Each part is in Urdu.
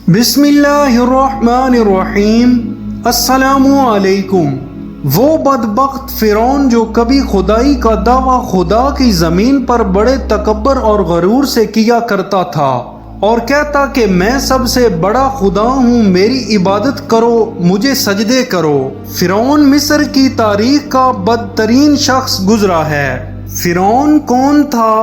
بسم اللہ الرحمن الرحیم۔ السلام علیکم۔ وہ بدبخت فرعون جو کبھی خدائی کا دعویٰ خدا کی زمین پر بڑے تکبر اور غرور سے کیا کرتا تھا اور کہتا کہ میں سب سے بڑا خدا ہوں، میری عبادت کرو، مجھے سجدے کرو۔ فرعون مصر کی تاریخ کا بدترین شخص گزرا ہے۔ فرعون کون تھا؟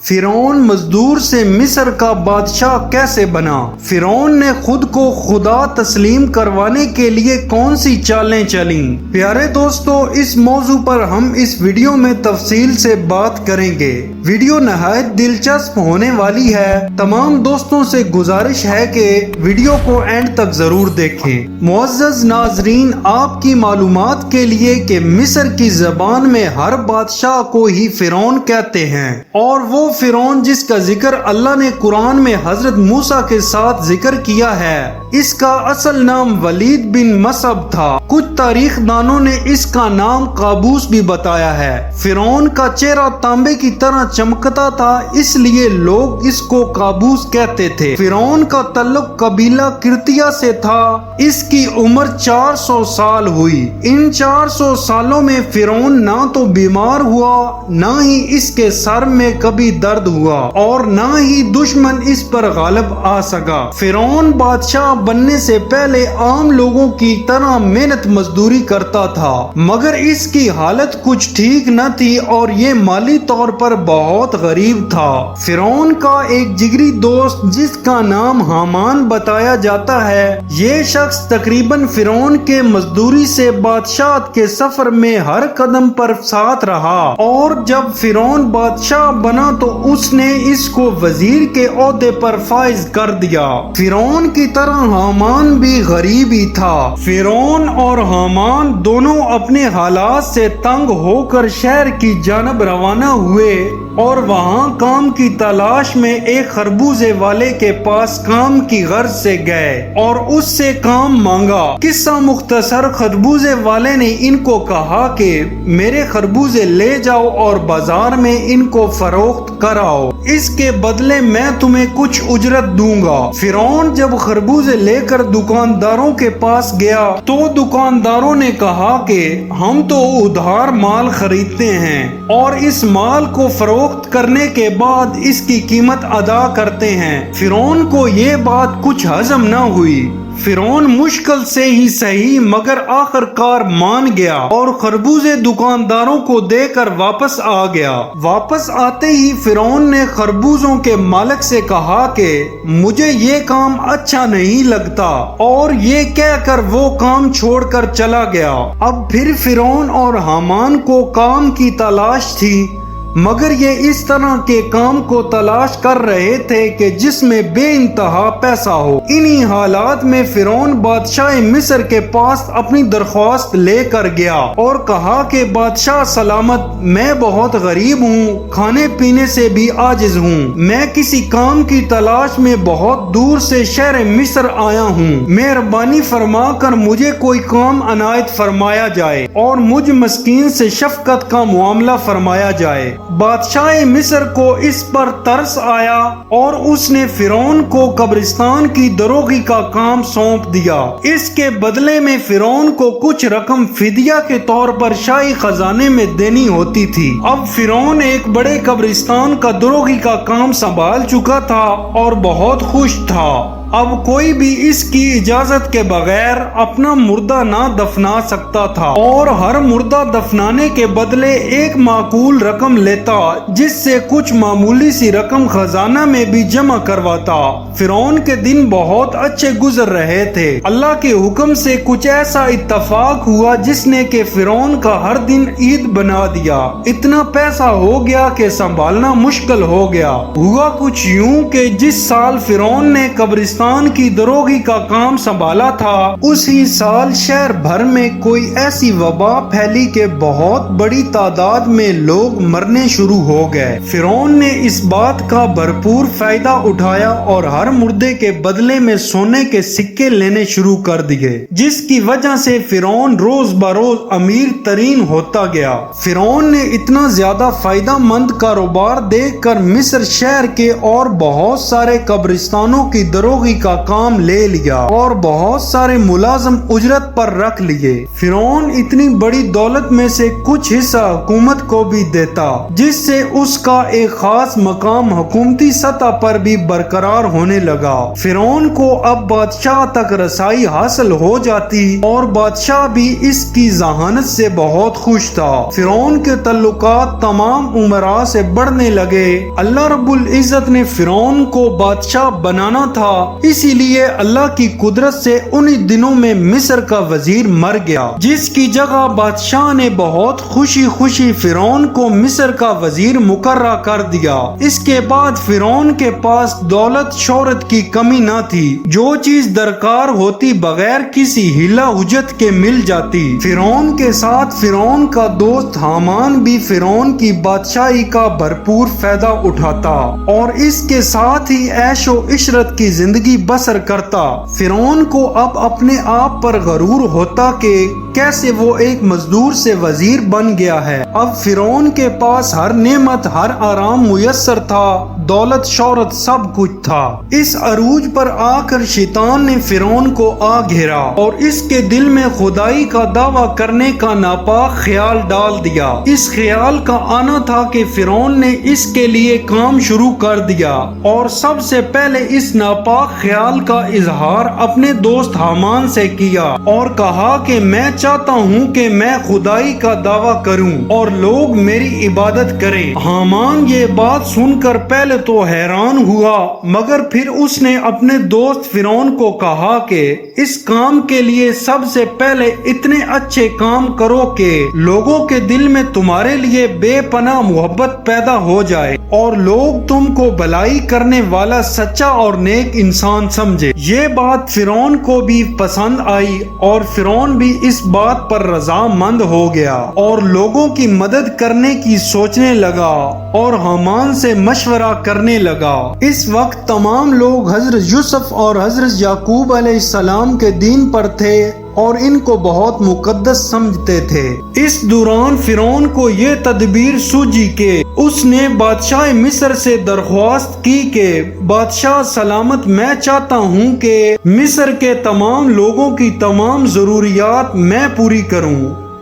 فرعون مزدور سے مصر کا بادشاہ کیسے بنا؟ فرعون نے خود کو خدا تسلیم کروانے کے لیے کون سی چالیں چلیں؟ پیارے دوستو، اس موضوع پر ہم اس ویڈیو میں تفصیل سے بات کریں گے۔ ویڈیو نہایت دلچسپ ہونے والی ہے۔ تمام دوستوں سے گزارش ہے کہ ویڈیو کو اینڈ تک ضرور دیکھیں۔ معزز ناظرین، آپ کی معلومات کے لیے کہ مصر کی زبان میں ہر بادشاہ کو ہی فرعون کہتے ہیں، اور وہ فرعون جس کا ذکر اللہ نے قرآن میں حضرت موسیٰ کے ساتھ ذکر کیا ہے، اس کا اصل نام ولید بن مصعب تھا۔ کچھ تاریخ دانوں نے اس کا نام قابوس بھی بتایا ہے۔ فرعون کا چہرہ تانبے کی طرح چمکتا تھا، اس لیے لوگ اس کو قابوس کہتے تھے۔ فرعون کا تعلق قبیلہ کرتیہ سے تھا۔ اس کی عمر 400 سال ہوئی۔ ان 400 سالوں میں فرعون نہ تو بیمار ہوا، نہ ہی اس کے سر میں کبھی درد ہوا، اور نہ ہی دشمن اس پر غالب آ سکا۔ فرعون بادشاہ بننے سے پہلے عام لوگوں کی طرح محنت مزدوری کرتا تھا، مگر اس کی حالت کچھ ٹھیک نہ تھی اور یہ مالی طور پر بہت غریب تھا۔ فرعون کا ایک جگری دوست جس کا نام حامان بتایا جاتا ہے، یہ شخص تقریباً فرعون کے مزدوری سے بادشاہت کے سفر میں ہر قدم پر ساتھ رہا، اور جب فرعون بادشاہ بنا تو اس نے اس کو وزیر کے عہدے پر فائز کر دیا۔ فرعون کی طرح حامان بھی غریب ہی تھا۔ فرعون اور حامان دونوں اپنے حالات سے تنگ ہو کر شہر کی جانب روانہ ہوئے اور وہاں کام کی تلاش میں ایک خربوزے والے کے پاس کام کی غرض سے گئے اور اس سے کام مانگا۔ قصہ مختصر، خربوزے والے نے ان کو کہا کہ میرے خربوزے لے جاؤ اور بازار میں ان کو فروخت کراؤ، اس کے بدلے میں تمہیں کچھ اجرت دوں گا۔ فرعون جب خربوزے لے کر دکانداروں کے پاس گیا تو دکانداروں نے کہا کہ ہم تو ادھار مال خریدتے ہیں اور اس مال کو فروخت کرنے کے بعد اس کی قیمت ادا کرتے ہیں۔ فرعون کو یہ بات کچھ ہضم نہ ہوئی۔ فرعون مشکل سے ہی صحیح مگر آخر کار مان گیا اور خربوزے دکانداروں کو دے کر واپس آ گیا۔ واپس آتے ہی فرعون نے خربوزوں کے مالک سے کہا کہ مجھے یہ کام اچھا نہیں لگتا، اور یہ کہہ کر وہ کام چھوڑ کر چلا گیا۔ اب پھر فرعون اور حامان کو کام کی تلاش تھی، مگر یہ اس طرح کے کام کو تلاش کر رہے تھے کہ جس میں بے انتہا پیسہ ہو۔ انہی حالات میں فرعون بادشاہ مصر کے پاس اپنی درخواست لے کر گیا اور کہا کہ بادشاہ سلامت، میں بہت غریب ہوں، کھانے پینے سے بھی عاجز ہوں، میں کسی کام کی تلاش میں بہت دور سے شہر مصر آیا ہوں، مہربانی فرما کر مجھے کوئی کام عنایت فرمایا جائے اور مجھ مسکین سے شفقت کا معاملہ فرمایا جائے۔ بادشاہ مصر کو اس پر ترس آیا اور اس نے فرعون کو قبرستان کی دروغی کا کام سونپ دیا۔ اس کے بدلے میں فرعون کو کچھ رقم فدیہ کے طور پر شاہی خزانے میں دینی ہوتی تھی۔ اب فرعون ایک بڑے قبرستان کا دروغی کا کام سنبھال چکا تھا اور بہت خوش تھا۔ اب کوئی بھی اس کی اجازت کے بغیر اپنا مردہ نہ دفنا سکتا تھا، اور ہر مردہ دفنانے کے بدلے ایک معقول رقم لیتا، جس سے کچھ معمولی سی رقم خزانہ میں بھی جمع کرواتا۔ فرعون کے دن بہت اچھے گزر رہے تھے۔ اللہ کے حکم سے کچھ ایسا اتفاق ہوا جس نے کہ فرعون کا ہر دن عید بنا دیا۔ اتنا پیسہ ہو گیا کہ سنبھالنا مشکل ہو گیا۔ ہوا کچھ یوں کہ جس سال فرعون نے قبرستان کی دروغی کا کام سنبھالا تھا، اسی سال شہر بھر میں کوئی ایسی وبا پھیلی کہ بہت بڑی تعداد میں لوگ مرنے شروع ہو گئے۔ فرعون نے اس بات کا بھرپور فائدہ اٹھایا اور ہر مردے کے بدلے میں سونے کے سکے لینے شروع کر دیے، جس کی وجہ سے فرعون روز بروز امیر ترین ہوتا گیا۔ فرعون نے اتنا زیادہ فائدہ مند کاروبار دیکھ کر مصر شہر کے اور بہت سارے قبرستانوں کی دروغی بادشاہی کا کام لے لیا اور بہت سارے ملازم اجرت پر رکھ لیے۔ فرعون اتنی بڑی دولت میں سے کچھ حصہ حکومت کو بھی دیتا، جس سے اس کا ایک خاص مقام حکومتی سطح پر بھی برقرار ہونے لگا۔ فرعون کو اب بادشاہ تک رسائی حاصل ہو جاتی اور بادشاہ بھی اس کی ذہانت سے بہت خوش تھا۔ فرعون کے تعلقات تمام امراء سے بڑھنے لگے۔ اللہ رب العزت نے فرعون کو بادشاہ بنانا تھا، اسی لیے اللہ کی قدرت سے انہی دنوں میں مصر کا وزیر مر گیا، جس کی جگہ بادشاہ نے بہت خوشی خوشی فرعون کو مصر کا وزیر مقرر کر دیا۔ اس کے بعد فرعون کے پاس دولت شہرت کی کمی نہ تھی، جو چیز درکار ہوتی بغیر کسی ہیلا حجت کے مل جاتی۔ فرعون کے ساتھ فرعون کا دوست حامان بھی فرعون کی بادشاہی کا بھرپور فائدہ اٹھاتا اور اس کے ساتھ ہی عیش و عشرت کی زندگی بسر کرتا۔ فرعون کو اب اپنے آپ پر غرور ہوتا کہ کیسے وہ ایک مزدور سے وزیر بن گیا ہے۔ اب فرعون کے پاس ہر نعمت، ہر آرام میسر تھا، دولت شہرت سب کچھ تھا۔ اس عروج پر آ کر شیطان نے فرعون کو آ گھیرا اور اس کے دل میں خدائی کا دعویٰ کرنے کا ناپاک خیال ڈال دیا۔ اس خیال کا آنا تھا کہ فرعون نے اس کے لیے کام شروع کر دیا اور سب سے پہلے اس ناپاک خیال کا اظہار اپنے دوست حامان سے کیا اور کہا کہ میں چاہتا ہوں کہ میں خدائی کا دعویٰ کروں اور لوگ میری عبادت کریں۔ حامان یہ بات سن کر پہلے تو حیران ہوا، مگر پھر اس نے اپنے دوست فرعون کو کہا کہ اس کام کے لیے سب سے پہلے اتنے اچھے کام کرو کہ لوگوں کے دل میں تمہارے لیے بے پناہ محبت پیدا ہو جائے اور لوگ تم کو بھلائی کرنے والا سچا اور نیک انسان سمجھے۔ یہ بات فرعون کو بھی پسند آئی اور فرعون بھی اس بات پر رضامند ہو گیا اور لوگوں کی مدد کرنے کی سوچنے لگا اور حامان سے مشورہ کرنے لگا۔ اس وقت تمام لوگ حضرت یوسف اور حضرت یعقوب علیہ السلام کے دین پر تھے اور ان کو بہت مقدس سمجھتے تھے۔ اس دوران فرعون کو یہ تدبیر سوجی کہ اس نے بادشاہ مصر سے درخواست کی کہ بادشاہ سلامت، میں چاہتا ہوں کہ مصر کے تمام لوگوں کی تمام ضروریات میں پوری کروں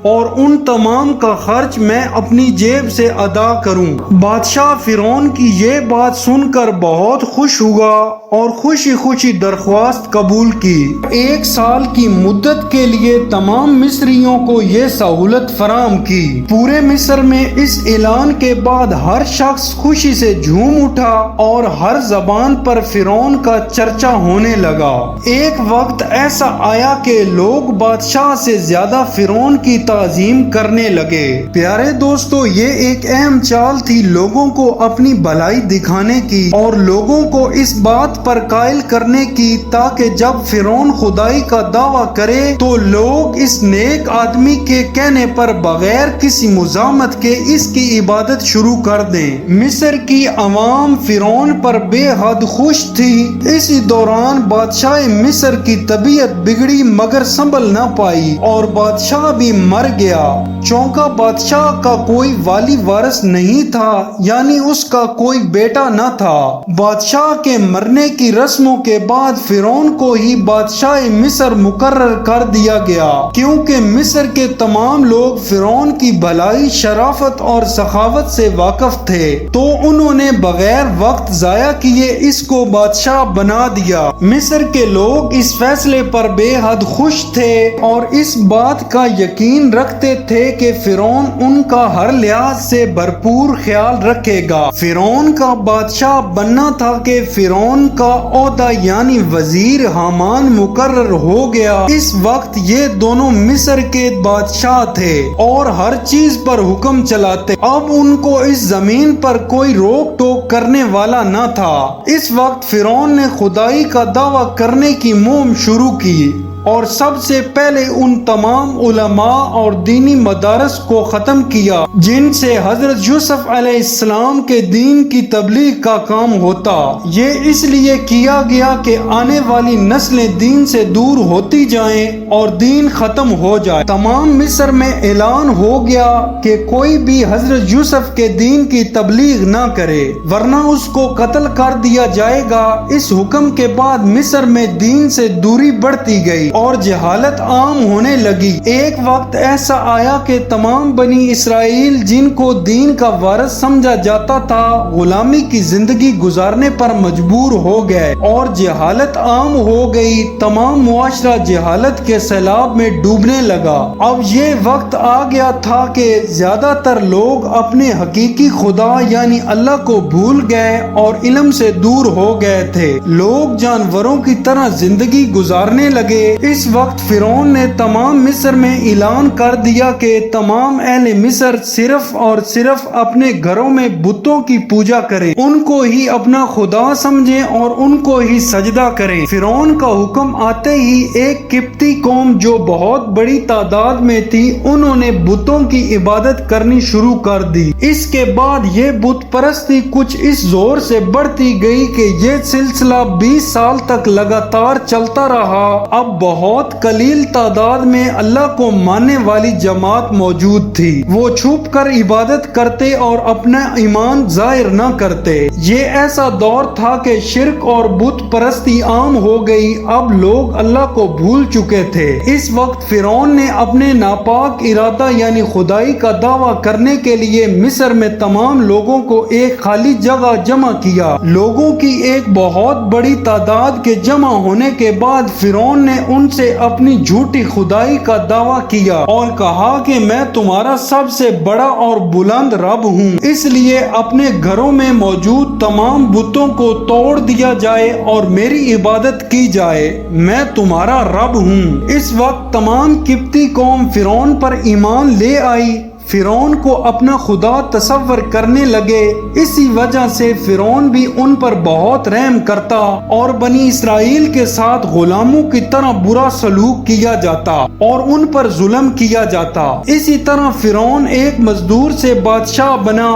اور ان تمام کا خرچ میں اپنی جیب سے ادا کروں۔ بادشاہ فرعون کی یہ بات سن کر بہت خوش ہوا اور خوشی خوشی درخواست قبول کی۔ 1 سال کی مدت کے لیے تمام مصریوں کو یہ سہولت فراہم کی۔ پورے مصر میں اس اعلان کے بعد ہر شخص خوشی سے جھوم اٹھا اور ہر زبان پر فرعون کا چرچا ہونے لگا۔ ایک وقت ایسا آیا کہ لوگ بادشاہ سے زیادہ فرعون کی تعظیم کرنے لگے۔ پیارے دوستو، یہ ایک اہم چال تھی لوگوں کو اپنی بھلائی دکھانے کی اور لوگوں کو اس بات پر قائل کرنے کی تاکہ جب فرعون خدائی کا دعویٰ کرے تو لوگ اس نیک آدمی کے کہنے پر بغیر کسی مزاحمت کے اس کی عبادت شروع کر دیں۔ مصر کی عوام فرعون پر بے حد خوش تھی۔ اسی دوران بادشاہ مصر کی طبیعت بگڑی مگر سنبھل نہ پائی اور بادشاہ بھی مر گیا۔ چونکہ بادشاہ کا کوئی والی وارث نہیں تھا، یعنی اس کا کوئی بیٹا نہ تھا۔ بادشاہ کے مرنے کی رسموں کے بعد فرعون کو ہی بادشاہ مصر مقرر کر دیا گیا، کیونکہ مصر کے تمام لوگ فرعون کی بھلائی، شرافت اور سخاوت سے واقف تھے، تو انہوں نے بغیر وقت ضائع کیے اس کو بادشاہ بنا دیا۔ مصر کے لوگ اس فیصلے پر بے حد خوش تھے اور اس بات کا یقین رکھتے تھے کہ فرعون ان کا ہر لحاظ سے بھرپور خیال رکھے گا۔ فرعون کا بادشاہ بننا تھا کہ فرعون کا عہدہ یعنی وزیر حامان مقرر ہو گیا۔ اس وقت یہ دونوں مصر کے بادشاہ تھے اور ہر چیز پر حکم چلاتے۔ اب ان کو اس زمین پر کوئی روک ٹوک کرنے والا نہ تھا۔ اس وقت فرعون نے خدائی کا دعویٰ کرنے کی مہم شروع کی اور سب سے پہلے ان تمام علماء اور دینی مدارس کو ختم کیا جن سے حضرت یوسف علیہ السلام کے دین کی تبلیغ کا کام ہوتا۔ یہ اس لیے کیا گیا کہ آنے والی نسلیں دین سے دور ہوتی جائیں اور دین ختم ہو جائے۔ تمام مصر میں اعلان ہو گیا کہ کوئی بھی حضرت یوسف کے دین کی تبلیغ نہ کرے ورنہ اس کو قتل کر دیا جائے گا۔ اس حکم کے بعد مصر میں دین سے دوری بڑھتی گئی اور جہالت عام ہونے لگی۔ ایک وقت ایسا آیا کہ تمام بنی اسرائیل جن کو دین کا وارث سمجھا جاتا تھا غلامی کی زندگی گزارنے پر مجبور ہو گئے اور جہالت عام ہو گئی۔ تمام معاشرہ جہالت کے سیلاب میں ڈوبنے لگا۔ اب یہ وقت آ گیا تھا کہ زیادہ تر لوگ اپنے حقیقی خدا یعنی اللہ کو بھول گئے اور علم سے دور ہو گئے تھے۔ لوگ جانوروں کی طرح زندگی گزارنے لگے۔ اس وقت فرعون نے تمام مصر میں اعلان کر دیا کہ تمام اہل مصر صرف اور صرف اپنے گھروں میں بتوں کی پوجا کریں، ان کو ہی اپنا خدا سمجھیں اور ان کو ہی سجدہ کریں۔ فرعون کا حکم آتے ہی ایک قبطی قوم جو بہت بڑی تعداد میں تھی انہوں نے بتوں کی عبادت کرنی شروع کر دی۔ اس کے بعد یہ بت پرستی کچھ اس زور سے بڑھتی گئی کہ یہ سلسلہ 20 سال تک لگاتار چلتا رہا۔ اب بہت قلیل تعداد میں اللہ کو ماننے والی جماعت موجود تھی۔ وہ چھپ کر عبادت کرتے اور اپنا ایمان ظاہر نہ کرتے۔ یہ ایسا دور تھا کہ شرک اور بت پرستی عام ہو گئی۔ اب لوگ اللہ کو بھول چکے تھے۔ اس وقت فرعون نے اپنے ناپاک ارادہ یعنی خدائی کا دعویٰ کرنے کے لیے مصر میں تمام لوگوں کو ایک خالی جگہ جمع کیا۔ لوگوں کی ایک بہت بڑی تعداد کے جمع ہونے کے بعد فرعون نے ان سے اپنی جھوٹی خدائی کا دعویٰ کیا اور کہا کہ میں تمہارا سب سے بڑا اور بلند رب ہوں، اس لیے اپنے گھروں میں موجود تمام بتوں کو توڑ دیا جائے اور میری عبادت کی جائے، میں تمہارا رب ہوں۔ اس وقت تمام قبطی قوم فرعون پر ایمان لے آئی۔ فرعون کو اپنا خدا تصور کرنے لگے۔ اسی وجہ سے فرعون بھی ان پر بہت رحم کرتا اور بنی اسرائیل کے ساتھ غلاموں کی طرح برا سلوک کیا جاتا اور ان پر ظلم کیا جاتا۔ اسی طرح فرعون ایک مزدور سے بادشاہ بنا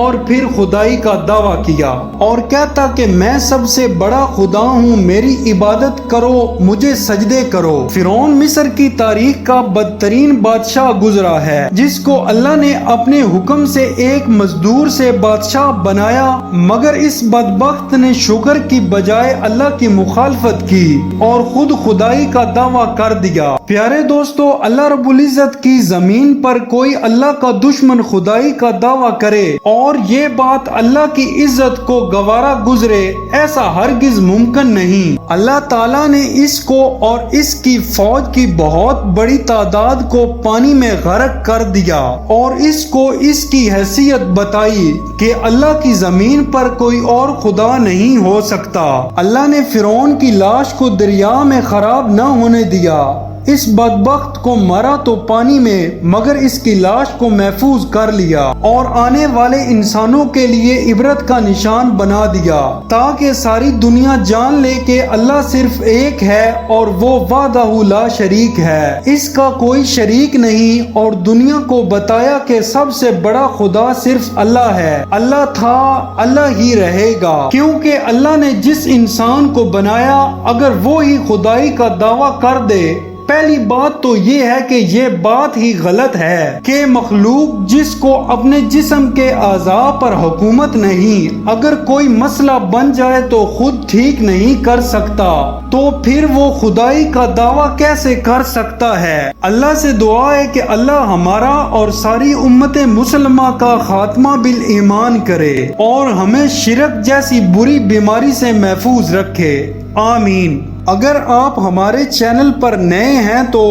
اور پھر خدائی کا دعویٰ کیا اور کہتا کہ میں سب سے بڑا خدا ہوں، میری عبادت کرو، مجھے سجدے کرو۔ فرعون مصر کی تاریخ کا بدترین بادشاہ گزرا ہے جس کو اللہ نے اپنے حکم سے ایک مزدور سے بادشاہ بنایا، مگر اس بدبخت نے شکر کی بجائے اللہ کی مخالفت کی اور خود خدائی کا دعویٰ کر دیا۔ پیارے دوستو، اللہ رب العزت کی زمین پر کوئی اللہ کا دشمن خدائی کا دعویٰ کرے اور یہ بات اللہ کی عزت کو گوارا گزرے، ایسا ہرگز ممکن نہیں۔ اللہ تعالیٰ نے اس کو اور اس کی فوج کی بہت بڑی تعداد کو پانی میں غرق کر دیا اور اس کو اس کی حیثیت بتائی کہ اللہ کی زمین پر کوئی اور خدا نہیں ہو سکتا۔ اللہ نے فرعون کی لاش کو دریا میں خراب نہ ہونے دیا، اس بدبخت کو مرا تو پانی میں مگر اس کی لاش کو محفوظ کر لیا اور آنے والے انسانوں کے لیے عبرت کا نشان بنا دیا تاکہ ساری دنیا جان لے کہ اللہ صرف ایک ہے اور وہ وحدہ لا شریک ہے، اس کا کوئی شریک نہیں، اور دنیا کو بتایا کہ سب سے بڑا خدا صرف اللہ ہے، اللہ تھا، اللہ ہی رہے گا، کیونکہ اللہ نے جس انسان کو بنایا اگر وہ ہی خدائی کا دعویٰ کر دے، پہلی بات تو یہ ہے کہ یہ بات ہی غلط ہے کہ مخلوق جس کو اپنے جسم کے اعضاء پر حکومت نہیں، اگر کوئی مسئلہ بن جائے تو خود ٹھیک نہیں کر سکتا، تو پھر وہ خدائی کا دعویٰ کیسے کر سکتا ہے؟ اللہ سے دعا ہے کہ اللہ ہمارا اور ساری امت مسلمہ کا خاتمہ بالایمان کرے اور ہمیں شرک جیسی بری بیماری سے محفوظ رکھے، آمین۔ اگر آپ ہمارے چینل پر نئے ہیں تو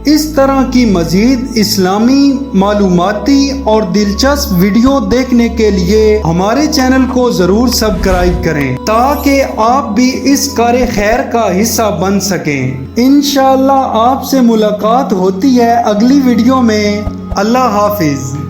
اس طرح کی مزید اسلامی معلوماتی اور دلچسپ ویڈیو دیکھنے کے لیے ہمارے چینل کو ضرور سبسکرائب کریں تاکہ آپ بھی اس کار خیر کا حصہ بن سکیں۔ انشاءاللہ آپ سے ملاقات ہوتی ہے اگلی ویڈیو میں۔ اللہ حافظ۔